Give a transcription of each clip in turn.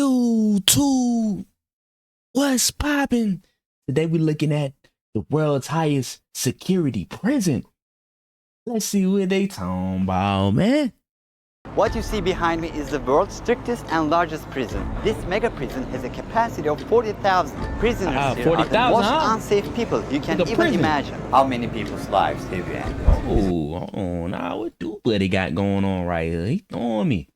YouTube, what's poppin'? Today we're looking at the world's highest security prison. Let's see what they talking about, man. What you see behind me is the world's strictest and largest prison. This mega prison has a capacity of 40,000. Prisoners here are the most unsafe people you can even imagine. How many people's lives have you ended? Oh, hold on. Now, what do buddy got going on right here? He throwing me.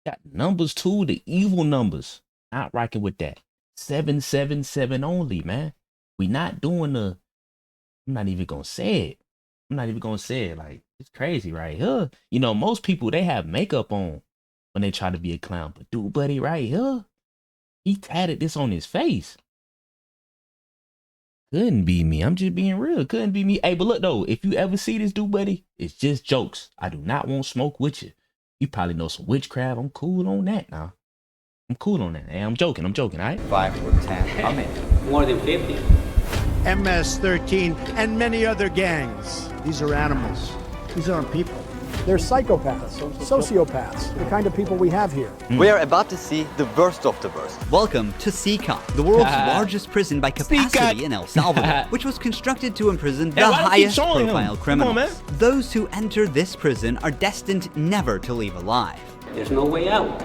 Got numbers too, the evil numbers. Not rocking with that. 777 only, man. We not doing the, I'm not even gonna say it. Like, it's crazy right here. You know, most people, they have makeup on when they try to be a clown. But dude buddy right here, he tatted this on his face. Couldn't be me. I'm just being real. Couldn't be me. Hey, but look though, if you ever see this dude buddy, it's just jokes. I do not want smoke with you. You probably know some witchcraft. I'm cool on that now. I'm cool on that. Hey, I'm joking, all right? 5 or 10. How many? More than 50. MS-13 and many other gangs. These are animals. These aren't people. They're psychopaths, sociopaths, the kind of people we have here. We are about to see the worst of the worst. Welcome to cecot, the world's largest prison by capacity in El Salvador, which was constructed to imprison the highest profile criminals. Those who enter this prison are destined never to leave alive. There's no way out.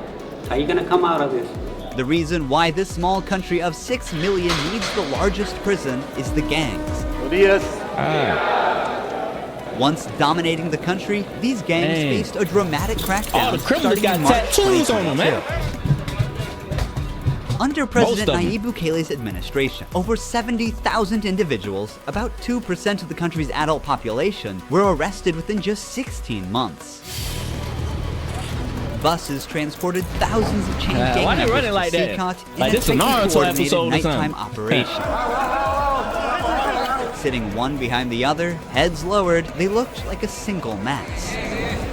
How are you gonna come out of this? The reason why this small country of 6 million needs the largest prison is the gangs. Once dominating the country, these gangs faced a dramatic crackdown. All the criminals got tattoos on them, man. Under President Nayib Bukele's administration, over 70,000 individuals, about 2% of the country's adult population, were arrested within just 16 months. Buses transported thousands of chain gang members to cecot in a tightly coordinated nighttime operation. Sitting one behind the other, heads lowered, they looked like a single mass.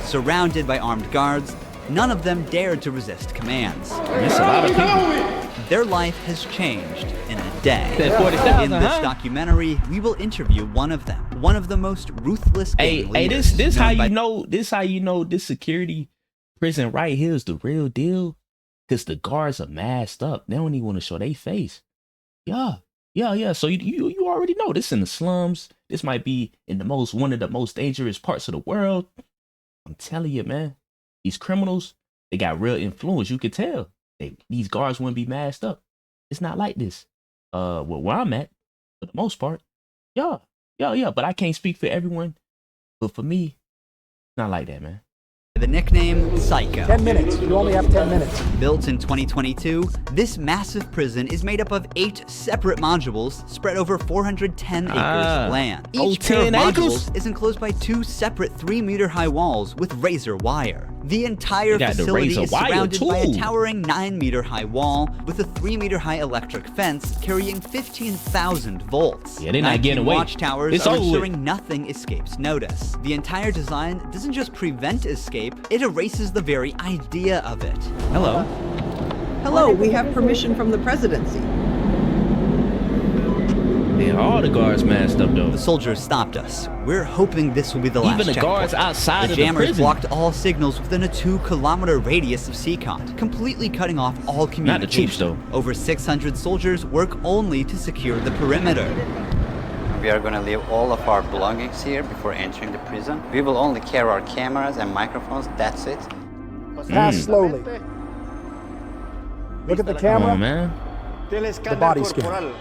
Surrounded by armed guards, none of them dared to resist commands. That's a lot of people. Their life has changed in a day. In this documentary, we will interview one of them, one of the most ruthless gang leaders. This how you know this security prison right here is the real deal. Because the guards are masked up. They don't even want to show their face. Yeah. So you already know this in the slums. This might be in one of the most dangerous parts of the world. I'm telling you, man. These criminals, they got real influence. You can tell. These guards wouldn't be masked up. It's not like this. Where I'm at, for the most part. Yeah. But I can't speak for everyone. But for me, it's not like that, man. The nickname Psycho. 10 minutes. You only have 10 minutes. Built in 2022, this massive prison is made up of 8 separate modules spread over 410 acres of land. Each pair of modules is enclosed by 2 separate 3-meter-high walls with razor wire. The entire facility is surrounded by a towering 9-meter-high wall with a 3-meter-high electric fence carrying 15,000 volts. Yeah, they're not getting away. Watchtowers are ensuring nothing escapes notice. The entire design doesn't just prevent escape, it erases the very idea of it. Hello, we have permission from the presidency. Yeah, all the guards masked up though. The soldiers stopped us. We're hoping this will be the last checkpoint. Even the guards outside of the prison. The jammers blocked all signals within a 2-kilometer radius of cecot, completely cutting off all communication. Not the troops though. Over 600 soldiers work only to secure the perimeter. We are going to leave all of our belongings here before entering the prison. We will only carry our cameras and microphones, that's it. Pass slowly. Look at the camera. Oh, man. The body scan.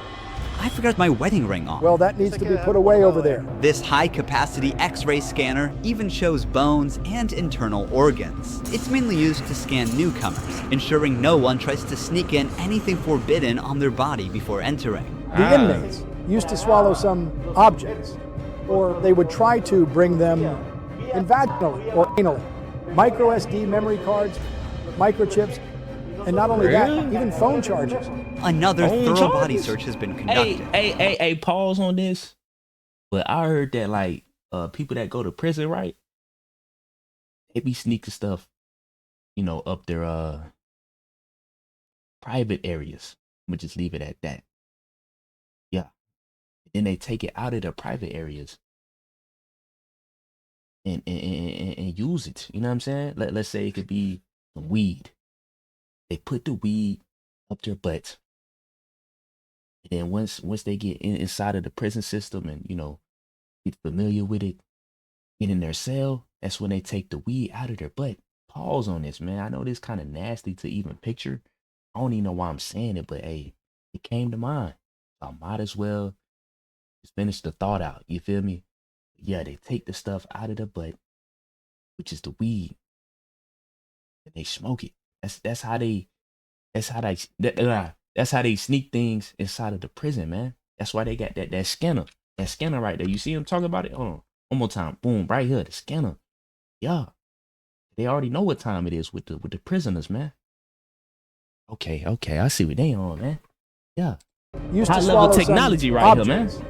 I forgot my wedding ring on. Well, that needs to be put away over there. This high-capacity X-ray scanner even shows bones and internal organs. It's mainly used to scan newcomers, ensuring no one tries to sneak in anything forbidden on their body before entering. The inmates used to swallow some objects, or they would try to bring them in vaginally or anally. Micro SD memory cards, microchips, and not only that, even phone charges. Another thorough body search has been conducted. Hey, pause on this. But I heard that like people that go to prison, right? They be sneaking stuff, up their private areas. I'm gonna just leave it at that. Yeah. Then they take it out of their private areas and use it. You know what I'm saying? Let's say it could be some weed. They put the weed up their butts. And then once they get inside of the prison system and, get familiar with it, get in their cell, that's when they take the weed out of their butt. Pause on this, man. I know this kind of nasty to even picture. I don't even know why I'm saying it, but hey, it came to mind. I might as well just finish the thought out. You feel me? Yeah, they take the stuff out of the butt, which is the weed, and they smoke it. That's how they sneak things inside of the prison, man. That's why they got that scanner. That scanner right there. You see them talking about it? Hold on. One more time. Boom, right here, the scanner. Yeah. They already know what time it is with the prisoners, man. Okay. I see what they on, man. Yeah. Used to High swallow level technology some right here, man. objects,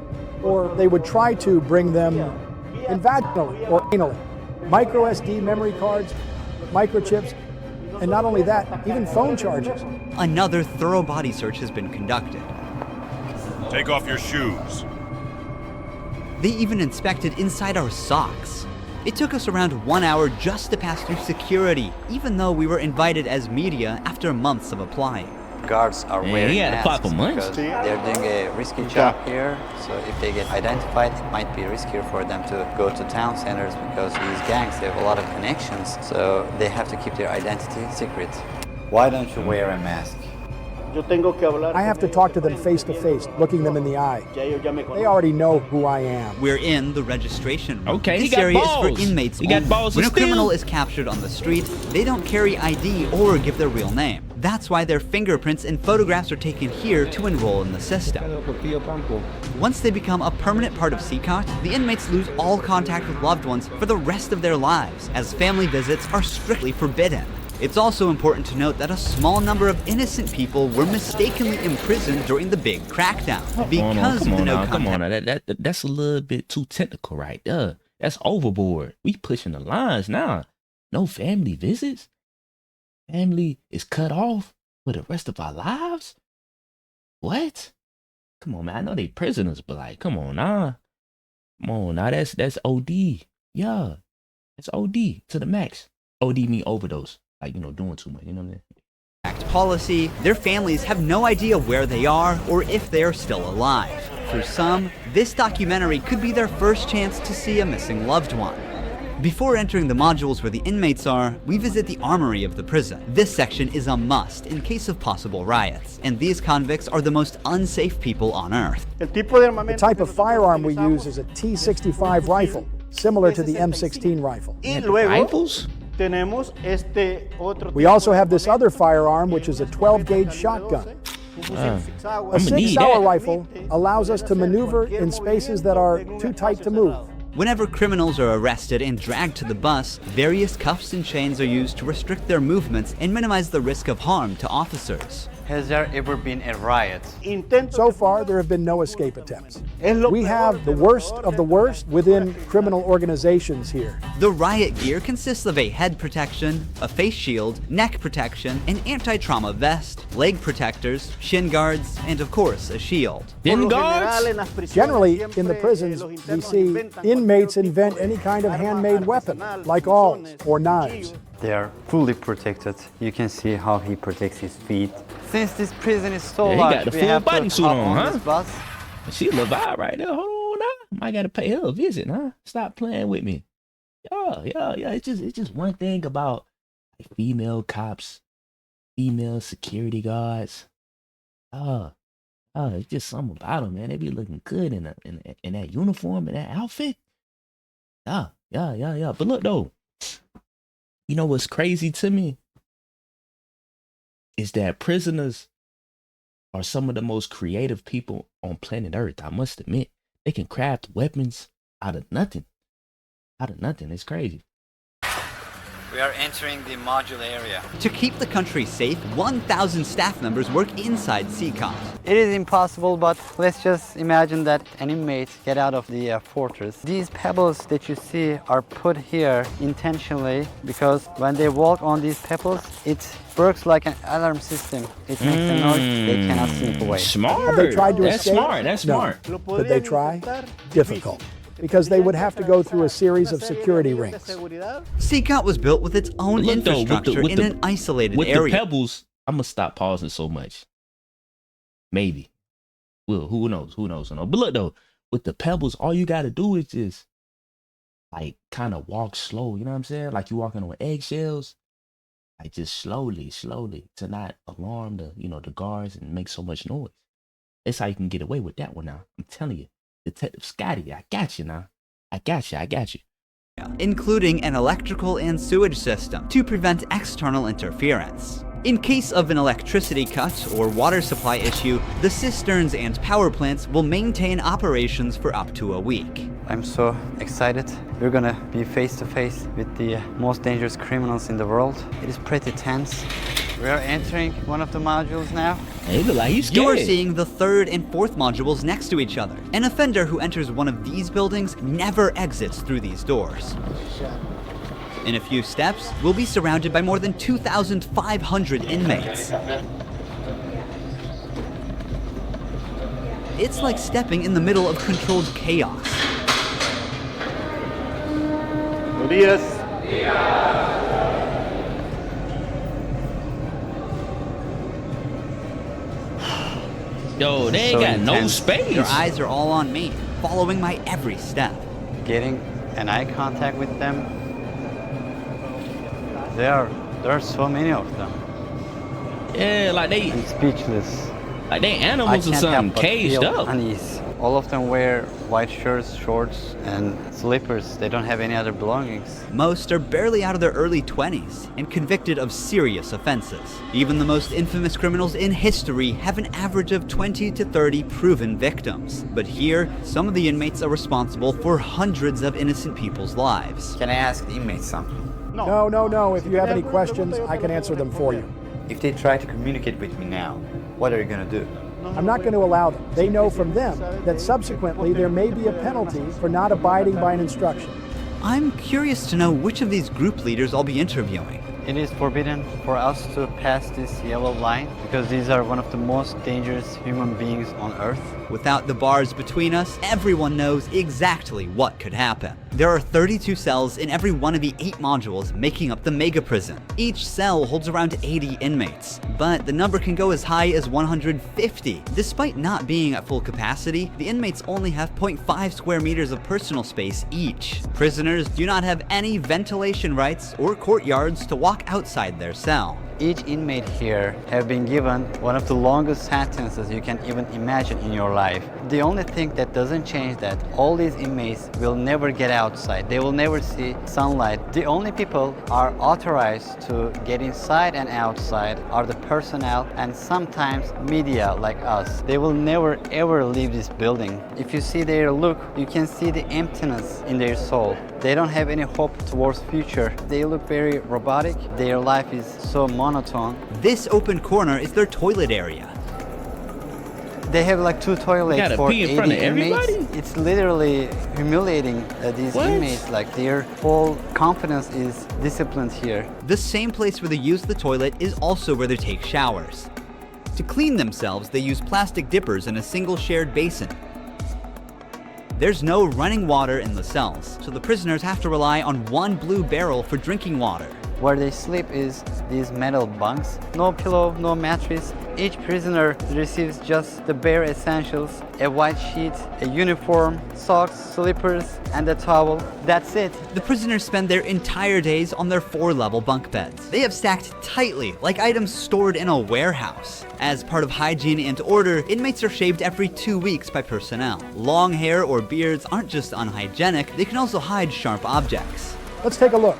or they would try to bring them in vaginally or anally. Micro SD memory cards, microchips, and not only that, even phone chargers. Another thorough body search has been conducted. Take off your shoes. They even inspected inside our socks. It took us around 1 hour just to pass through security, even though we were invited as media after months of applying. Guards are wearing he had to masks pop a munch. because they're doing a risky job here. So if they get identified, it might be riskier for them to go to town centers because these gangs have a lot of connections. So they have to keep their identity secret. Why don't you wear a mask? I have to talk to them face to face, looking them in the eye. They already know who I am. We're in the registration room. Okay, he this got area balls. is for inmates He got only. balls to When a steal. criminal is captured on the street, they don't carry ID or give their real name. That's why their fingerprints and photographs are taken here to enroll in the system. Once they become a permanent part of cecot, the inmates lose all contact with loved ones for the rest of their lives, as family visits are strictly forbidden. It's also important to note that a small number of innocent people were mistakenly imprisoned during the big crackdown because of the no Come on, contact. that's a little bit too technical right there. That's overboard. We pushing the lines now. No family visits. Family is cut off for the rest of our lives. What? Come on, man. I know they prisoners, but like, come on, nah. Come on, now that's OD. Yeah, that's OD to the max. OD mean overdose. Like, doing too much, you know what I mean? Policy, their families have no idea where they are or if they are still alive. For some, this documentary could be their first chance to see a missing loved one. Before entering the modules where the inmates are, we visit the armory of the prison. This section is a must in case of possible riots, and these convicts are the most unsafe people on Earth. The type of firearm we use is a T65 rifle, similar to the M16 rifle. Rifles? We also have this other firearm, which is a 12-gauge shotgun. A I'ma Sig need Sauer that. rifle allows us to maneuver in spaces that are too tight to move. Whenever criminals are arrested and dragged to the bus, various cuffs and chains are used to restrict their movements and minimize the risk of harm to officers. Has there ever been a riot? So far, there have been no escape attempts. We have the worst of the worst within criminal organizations here. The riot gear consists of a head protection, a face shield, neck protection, an anti-trauma vest, leg protectors, shin guards, and of course, a shield. Shin guards? Generally, in the prisons, we see inmates invent any kind of handmade weapon, like awls or knives. They are fully protected. You can see how he protects his feet. Since this prison is so Yeah, he large, got the we full have to bodysuit hop on, huh? this bus. She a little vibe right there. Hold on now. Might gotta pay her a visit, huh? Stop playing with me. Yeah. It's just one thing about like, female cops, female security guards. It's just something about them, man. They be looking good in that uniform and that outfit. Yeah. But look though, you know what's crazy to me is that prisoners are some of the most creative people on planet Earth. I must admit, they can craft weapons out of nothing. It's crazy. We are entering the module area. To keep the country safe, 1,000 staff members work inside cecot. It is impossible, but let's just imagine that an inmate get out of the fortress. These pebbles that you see are put here intentionally because when they walk on these pebbles, it works like an alarm system. It makes a noise, they cannot slip away. Smart. Have they tried to That's escape? smart. That's No. smart. Could they try? Difficult, because they would have to go through a series of security rings. cecot was built with its own Look, though, infrastructure with in an isolated with area. the pebbles, I'm gonna stop pausing so much. Maybe. Well, who knows? Who knows? But look though, with the pebbles, all you gotta do is just like kind of walk slow. You know what I'm saying? Like you walking on eggshells. Like just slowly to not alarm the guards and make so much noise. That's how you can get away with that one now. I'm telling you, Detective Scotty, I got you now. I got you. Including an electrical and sewage system to prevent external interference. In case of an electricity cut or water supply issue, the cisterns and power plants will maintain operations for up to a week. I'm so excited. We're gonna be face to face with the most dangerous criminals in the world. It is pretty tense. We are entering one of the modules now. Hey, look like he's scared. You're seeing the third and fourth modules next to each other. An offender who enters one of these buildings never exits through these doors. In a few steps, we'll be surrounded by more than 2,500 inmates. It's like stepping in the middle of controlled chaos. Yo, they ain't So got no intense. space. Their eyes are all on me, following my every step. Getting an eye contact with them. There are so many of them. Yeah, like I'm speechless. they I animals or can't something help but caged feel up. unease. All of them wear white shirts, shorts, and slippers. They don't have any other belongings. Most are barely out of their early 20s and convicted of serious offenses. Even the most infamous criminals in history have an average of 20 to 30 proven victims. But here, some of the inmates are responsible for hundreds of innocent people's lives. Can I ask the inmates something? No. If you have any questions, I can answer them for you. If they try to communicate with me now, what are you gonna do? I'm not going to allow them. They know from them that subsequently there may be a penalty for not abiding by an instruction. I'm curious to know which of these group leaders I'll be interviewing. It is forbidden for us to pass this yellow line because these are one of the most dangerous human beings on Earth. Without the bars between us, everyone knows exactly what could happen. There are 32 cells in every one of the 8 modules making up the mega prison. Each cell holds around 80 inmates, but the number can go as high as 150. Despite not being at full capacity, the inmates only have 0.5 square meters of personal space each. Prisoners do not have any ventilation rights or courtyards to walk outside their cell. Each inmate here have been given one of the longest sentences you can even imagine in your life. The only thing that doesn't change that all these inmates will never get outside. They will never see sunlight. The only people are authorized to get inside and outside are the personnel and sometimes media like us. They will never ever leave this building. If you see their look, you can see the emptiness in their soul. They don't have any hope towards future. They look very robotic. Their life is so monotone. This open corner is their toilet area. They have like 2 toilets gotta for pee in 80 front of inmates. everybody? It's literally humiliating these What? inmates. Like their whole confidence is disciplined here. The same place where they use the toilet is also where they take showers. To clean themselves, they use plastic dippers in a single shared basin. There's no running water in the cells, so the prisoners have to rely on one blue barrel for drinking water. Where they sleep is these metal bunks. No pillow, no mattress. Each prisoner receives just the bare essentials: a white sheet, a uniform, socks, slippers, and a towel. That's it. The prisoners spend their entire days on their 4-level bunk beds. They have stacked tightly, like items stored in a warehouse. As part of hygiene and order, inmates are shaved every 2 weeks by personnel. Long hair or beards aren't just unhygienic, they can also hide sharp objects. Let's take a look.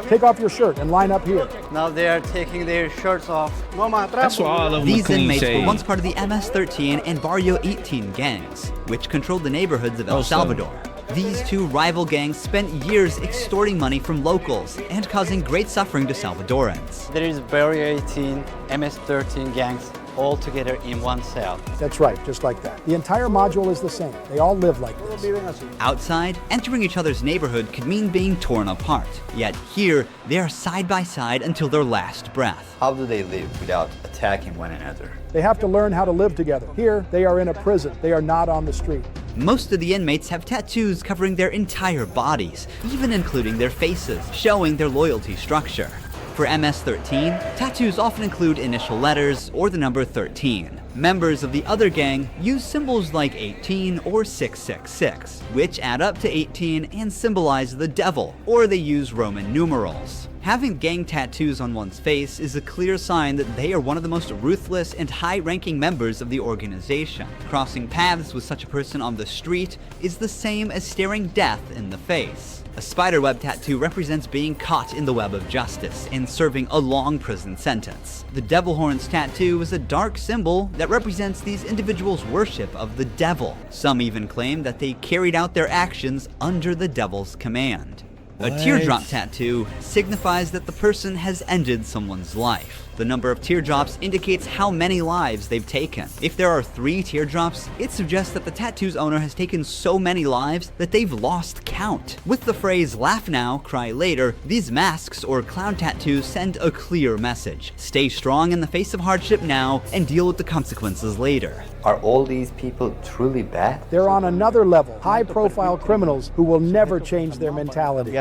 Take off your shirt and line up here. Now they are taking their shirts off. That's why all of them These clean inmates were shaved. once part of the MS-13 and Barrio 18 gangs, which controlled the neighborhoods of El Salvador. These 2 rival gangs spent years extorting money from locals and causing great suffering to Salvadorans. There is Barrio 18, MS-13 gangs all together in one cell. That's right, just like that. The entire module is the same. They all live like this. Outside, entering each other's neighborhood could mean being torn apart. Yet here, they are side by side until their last breath. How do they live without attacking one another? They have to learn how to live together. Here, they are in a prison. They are not on the street. Most of the inmates have tattoos covering their entire bodies, even including their faces, showing their loyalty structure. For MS-13, tattoos often include initial letters or the number 13. Members of the other gang use symbols like 18 or 666, which add up to 18 and symbolize the devil, or they use Roman numerals. Having gang tattoos on one's face is a clear sign that they are one of the most ruthless and high-ranking members of the organization. Crossing paths with such a person on the street is the same as staring death in the face. A spiderweb tattoo represents being caught in the web of justice and serving a long prison sentence. The devil horns tattoo is a dark symbol that represents these individuals' worship of the devil. Some even claim that they carried out their actions under the devil's command. A teardrop tattoo signifies that the person has ended someone's life. The number of teardrops indicates how many lives they've taken. If there are 3 teardrops, it suggests that the tattoo's owner has taken so many lives that they've lost count. With the phrase "laugh now, cry later," these masks or clown tattoos send a clear message. Stay strong in the face of hardship now and deal with the consequences later. Are all these people truly bad? They're on another level, high-profile criminals who will never change their mentality.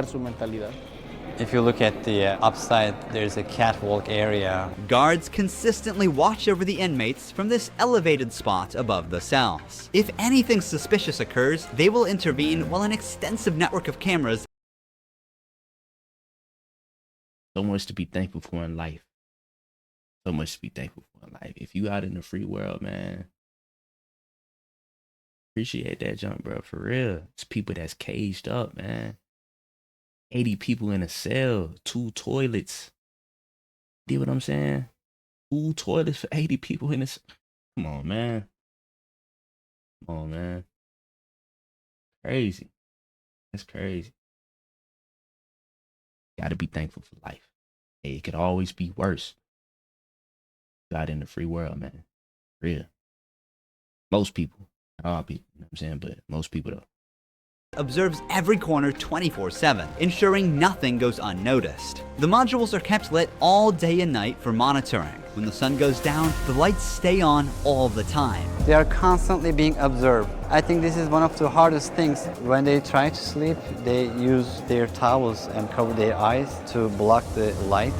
If you look at the upside, there's a catwalk area. Guards consistently watch over the inmates from this elevated spot above the cells. If anything suspicious occurs, they will intervene while an extensive network of cameras. So much to be thankful for in life. So much to be thankful for in life. If you out in the free world, man, appreciate that jump, bro. For real. It's people that's caged up, man. 80 people in a cell, 2 toilets. You know what I'm saying? 2 toilets for 80 people in a cell. Come on, man. Come on, man. Crazy. That's crazy. Gotta be thankful for life. Hey, it could always be worse. God in the free world, man. Real. Most people. Not all people, you know what I'm saying? But most people though. Observes every corner 24/7, ensuring nothing goes unnoticed. The modules are kept lit all day and night for monitoring. When the sun goes down, the lights stay on all the time. They are constantly being observed. I think this is one of the hardest things. When they try to sleep, they use their towels and cover their eyes to block the light.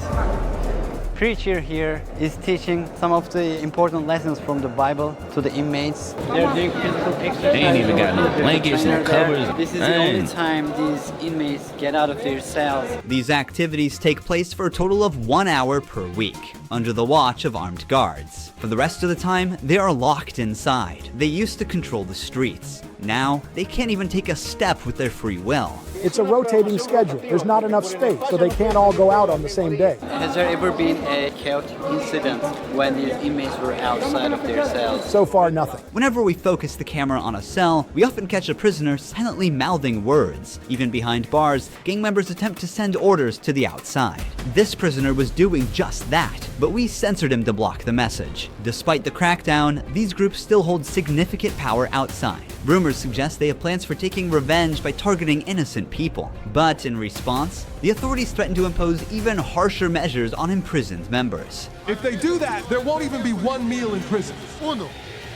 Preacher here is teaching some of the important lessons from the Bible to the inmates. They're doing physical exercise. They ain't even got no blankets, no covers. This is the only time these inmates get out of their cells. These activities take place for a total of 1 hour per week, under the watch of armed guards. For the rest of the time, they are locked inside. They used to control the streets. Now, they can't even take a step with their free will. It's a rotating schedule. There's not enough space, so they can't all go out on the same day. Has there ever been a chaotic incident when these inmates were outside of their cells? So far, nothing. Whenever we focus the camera on a cell, we often catch a prisoner silently mouthing words. Even behind bars, gang members attempt to send orders to the outside. This prisoner was doing just that, but we censored him to block the message. Despite the crackdown, these groups still hold significant power outside. Rumors suggest they have plans for taking revenge by targeting innocent people. But in response, the authorities threaten to impose even harsher measures on imprisoned members. If they do that, there won't even be one meal in prison. Uno.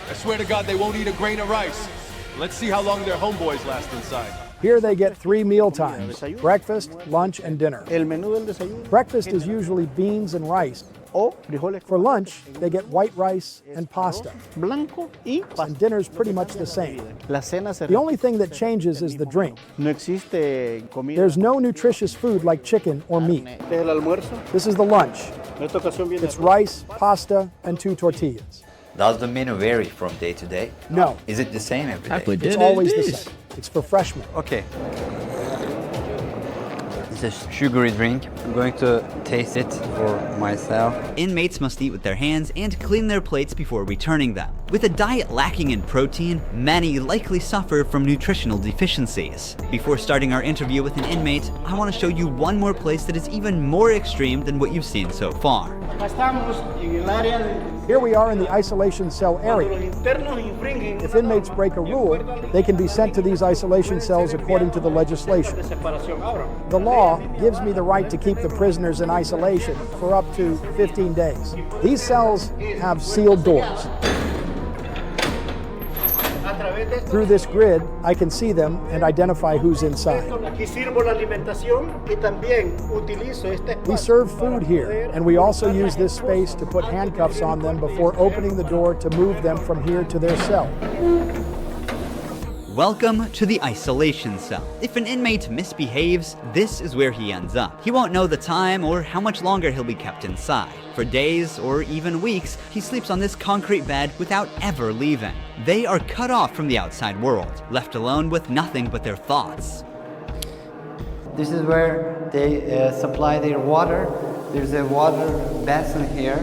I swear to God they won't eat a grain of rice. Let's see how long their homeboys last inside. Here they get 3 meal times: breakfast, lunch, and dinner. Breakfast is usually beans and rice. For lunch, they get white rice and pasta. And dinner's pretty much the same. The only thing that changes is the drink. There's no nutritious food like chicken or meat. This is the lunch. It's rice, pasta, and 2 tortillas. Does the menu vary from day to day? No. Is it the same every day? It's always the same. It's for freshmen. Okay. It's a sugary drink. I'm going to taste it for myself. Inmates must eat with their hands and clean their plates before returning them. With a diet lacking in protein, many likely suffer from nutritional deficiencies. Before starting our interview with an inmate, I want to show you one more place that is even more extreme than what you've seen so far. Here we are in the isolation cell area. If inmates break a rule, they can be sent to these isolation cells according to the legislation. The law gives me the right to keep the prisoners in isolation for up to 15 days. These cells have sealed doors. Through this grid, I can see them and identify who's inside. We serve food here, and we also use this space to put handcuffs on them before opening the door to move them from here to their cell. Welcome to the isolation cell. If an inmate misbehaves, this is where he ends up. He won't know the time or how much longer he'll be kept inside. For days or even weeks, he sleeps on this concrete bed without ever leaving. They are cut off from the outside world, left alone with nothing but their thoughts. This is where they supply their water. There's a water basin here.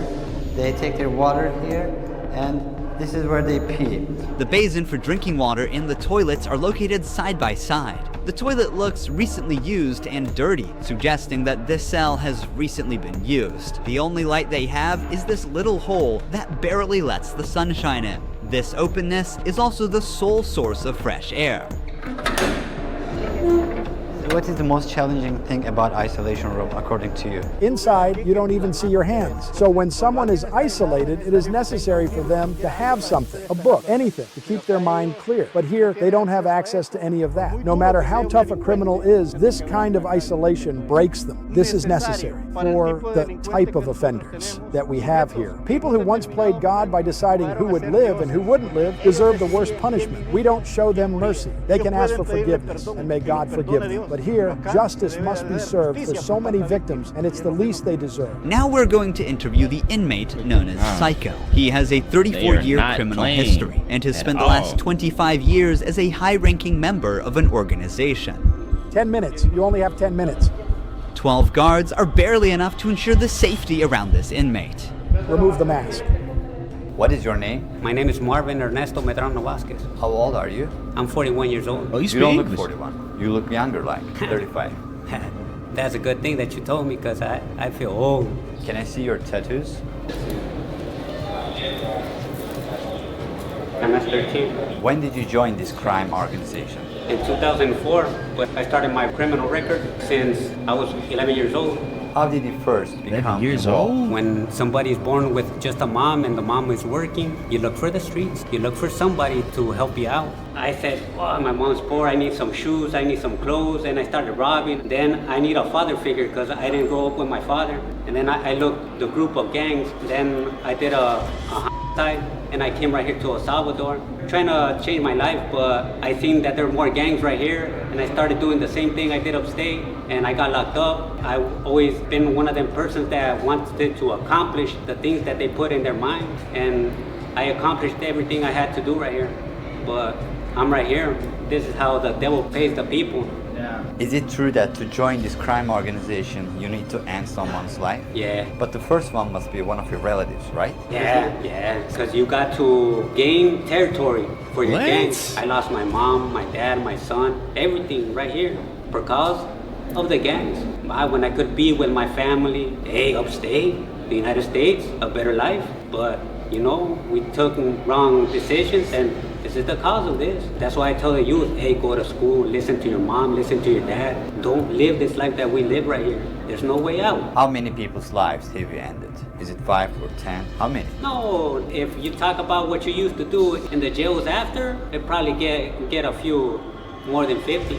They take their water here, and this is where they pee. The basin for drinking water and the toilets are located side by side. The toilet looks recently used and dirty, suggesting that this cell has recently been used. The only light they have is this little hole that barely lets the sunshine in. This openness is also the sole source of fresh air. What is the most challenging thing about isolation room, according to you? Inside, you don't even see your hands. So when someone is isolated, it is necessary for them to have something, a book, anything, to keep their mind clear. But here, they don't have access to any of that. No matter how tough a criminal is, this kind of isolation breaks them. This is necessary for the type of offenders that we have here. People who once played God by deciding who would live and who wouldn't live deserve the worst punishment. We don't show them mercy. They can ask for forgiveness, and may God forgive them. But here, justice must be served for so many victims, and it's the least they deserve. Now we're going to interview the inmate known as Psycho. He has a 34-year criminal history and has spent the last 25 years as a high-ranking member of an organization. 10 minutes. You only have 10 minutes. 12 guards are barely enough to ensure the safety around this inmate. Remove the mask. What is your name? My name is Marvin Ernesto Medrano Vasquez. How old are you? I'm 41 years old. Oh, You don't look 41. You look younger, like 35. That's a good thing that you told me, because I feel old. Can I see your tattoos? I'm at 13. When did you join this crime organization? In 2004, but I started my criminal record since I was 11 years old. How did you first become 11 years involved? old? When somebody is born with just a mom and the mom is working, you look for the streets. You look for somebody to help you out. I said, oh, my mom's poor, I need some shoes, I need some clothes, and I started robbing. Then I need a father figure because I didn't grow up with my father. And then I looked the group of gangs. Then I did a side, and I came right here to El Salvador, trying to change my life, but I seen that there were more gangs right here, and I started doing the same thing I did upstate, and I got locked up. I've always been one of them persons that wanted to accomplish the things that they put in their mind, and I accomplished everything I had to do right here. But I'm right here. This is how the devil pays the people. Is it true that to join this crime organization, you need to end someone's life? Yeah. But the first one must be one of your relatives, right? Yeah, because you got to gain territory for your What? gangs. I lost my mom, my dad, my son, everything right here because of the gangs. When I could be with my family, upstate, the United States, a better life, but you know, we took wrong decisions, and this is the cause of this. That's why I tell the youth, go to school, listen to your mom, listen to your dad. Don't live this life that we live right here. There's no way out. How many people's lives have you ended? Is it 5 or 10? How many? No, if you talk about what you used to do in the jails after, it probably get a few more than 50.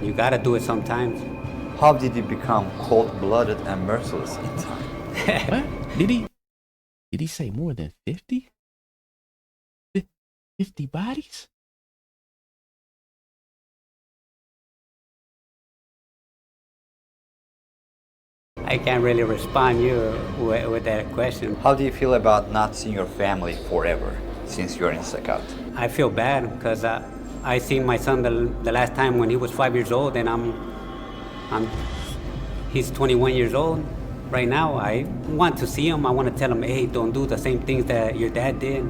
You gotta do it sometimes. How did you become cold-blooded and merciless in time? What? Did he say more than 50? 50 bodies? I can't really respond you with that question. How do you feel about not seeing your family forever since you're in cecot? I feel bad because I seen my son the last time when he was 5 years old, and he's 21 years old. Right now, I want to see him. I want to tell him, don't do the same things that your dad did.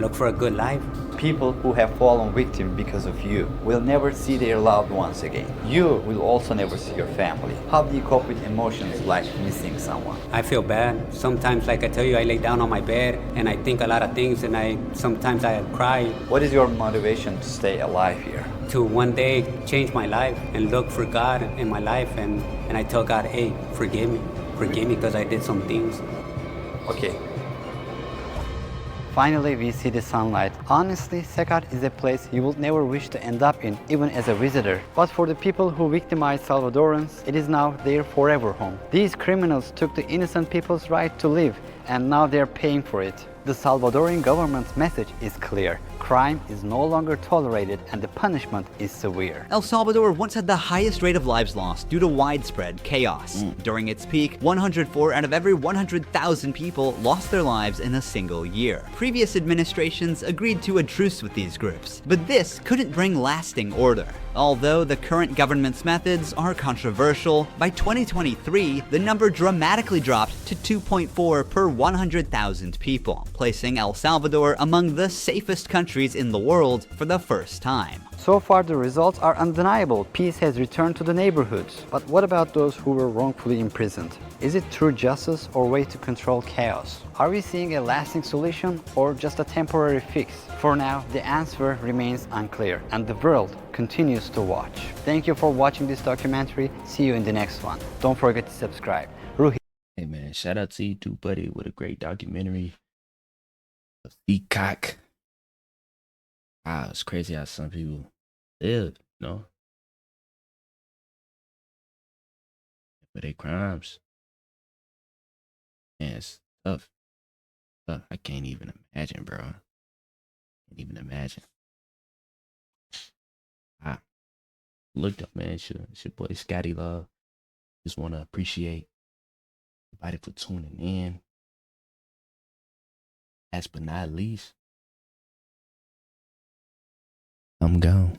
Look for a good life. People who have fallen victim because of you will never see their loved ones again. You will also never see your family. How do you cope with emotions like missing someone? I feel bad. Sometimes, like I tell you, I lay down on my bed and I think a lot of things, and sometimes I cry. What is your motivation to stay alive here? To one day change my life and look for God in my life, and I tell God, forgive me because I did some things. Okay. Finally, we see the sunlight. Honestly, Cecot is a place you will never wish to end up in, even as a visitor. But for the people who victimized Salvadorans, it is now their forever home. These criminals took the innocent people's right to live, and now they're paying for it. The Salvadoran government's message is clear. Crime is no longer tolerated and the punishment is severe. El Salvador once had the highest rate of lives lost due to widespread chaos. During its peak, 104 out of every 100,000 people lost their lives in a single year. Previous administrations agreed to a truce with these groups, but this couldn't bring lasting order. Although the current government's methods are controversial, by 2023, the number dramatically dropped to 2.4 per 100,000 people, placing El Salvador among the safest countries in the world for the first time. So far, the results are undeniable. Peace has returned to the neighborhoods. But what about those who were wrongfully imprisoned? Is it true justice or way to control chaos? Are we seeing a lasting solution or just a temporary fix? For now, the answer remains unclear, and the world continues to watch. Thank you for watching this documentary. See you in the next one. Don't forget to subscribe. Hey man, shout out to you too, buddy, with a great documentary of cecot. Wow, it's crazy how some people live, you know, for their crimes. Man, it's tough. Tough. I can't even imagine, bro. Can't even imagine. Looked up, man. It's your boy Scotty Love. Just want to appreciate everybody for tuning in. Last but not least, I'm gone.